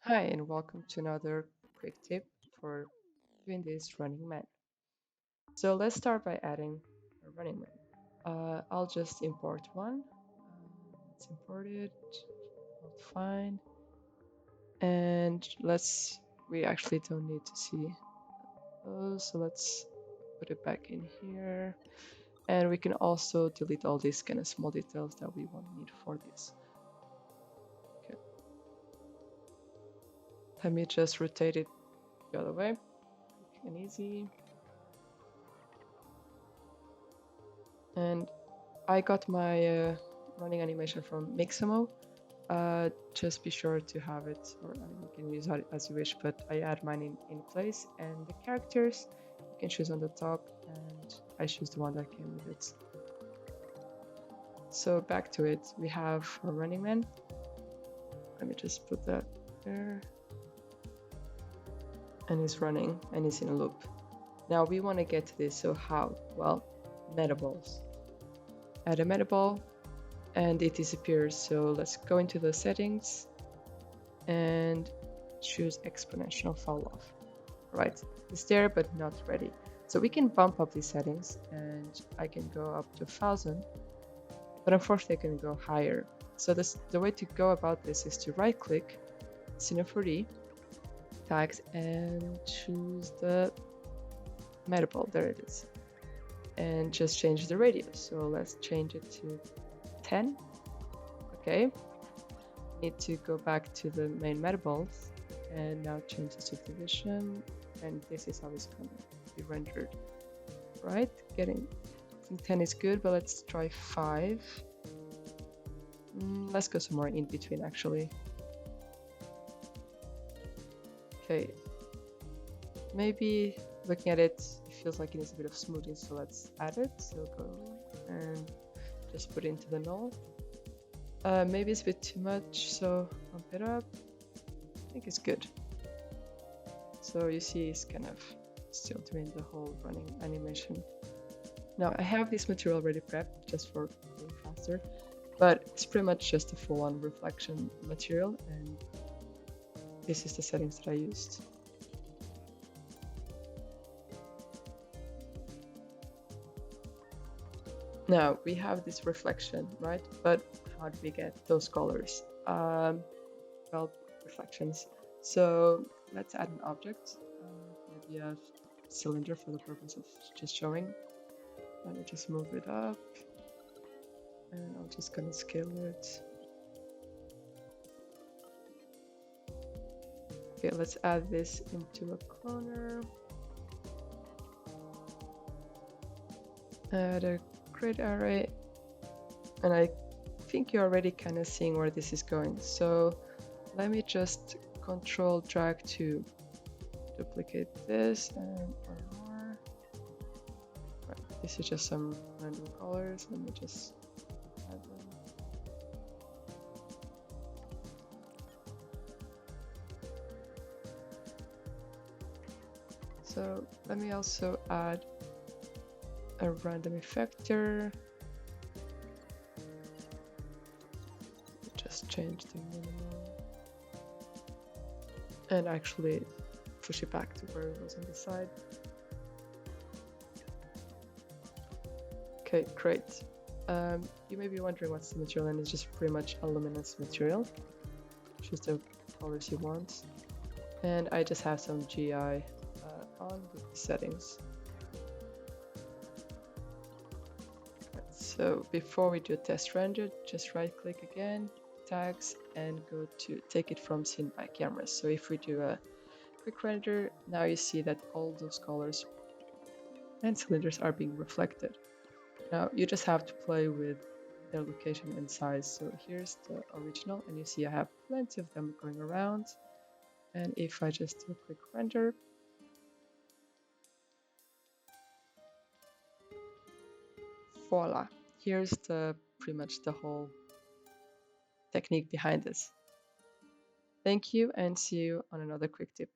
Hi, and welcome to another quick tip for doing this running man. So let's start by adding a running man. I'll just import one. Let's import it. I'll find. And we actually don't need to see those. So let's put it back in here. And we can also delete all these kind of small details that we won't need for this. Okay. Let me just rotate it the other way. Quick and easy. And I got my running animation from Mixamo. Just be sure to have it, or I mean, you can use it as you wish, but I add mine in place. And the characters, you can choose on the top, and I choose the one that came with it. So back to it, we have a running man. Let me just put that there. And he's running, and he's in a loop. Now we want to get to this, so how? Well, metaballs. Add a metaball, and it disappears. So let's go into the settings and choose exponential fall off. Right, it's there but not ready. So we can bump up these settings and I can go up to 1000, but unfortunately I can go higher. So the way to go about this is to right click, Cine 4D, tags, and choose the metaball, there it is. And just change the radius. So let's change it to 10. Okay, need to go back to the main metaballs and now change the subdivision, and this is how it's going to be rendered. Right, I think 10 is good, but let's try 5. Let's go somewhere in between actually. Okay, maybe looking at it, it feels like it needs a bit of smoothing, so let's add it. So go and just put it into the null. Maybe it's a bit too much, so bump it up. I think it's good. So you see it's kind of still doing the whole running animation. Now I have this material already prepped just for going faster, but it's pretty much just a full-on reflection material, and this is the settings that I used. Now we have this reflection, right? But how do we get those colors? Well, reflections. So let's add an object, maybe a cylinder for the purpose of just showing. Let me just move it up, and I'm just gonna scale it. Okay, let's add this into a corner. Add a grid array, and I think you're already kind of seeing where this is going. So let me just control drag to duplicate this and more. Right, this is just some random colors. Let me just add them. So let me also add a random effector. Just change the minimal and actually push it back to where it was on the side. Okay, great. You may be wondering what's the material, and it's just pretty much a luminous material. Choose the colors you want. And I just have some GI on with the settings. So before we do a test render, just right click again, tags, and go to take it from scene by camera. So if we do a quick render, now you see that all those colors and cylinders are being reflected. Now you just have to play with their location and size. So here's the original, and you see I have plenty of them going around. And if I just do a quick render, voila, here's pretty much the whole technique behind this. Thank you, and see you on another quick tip.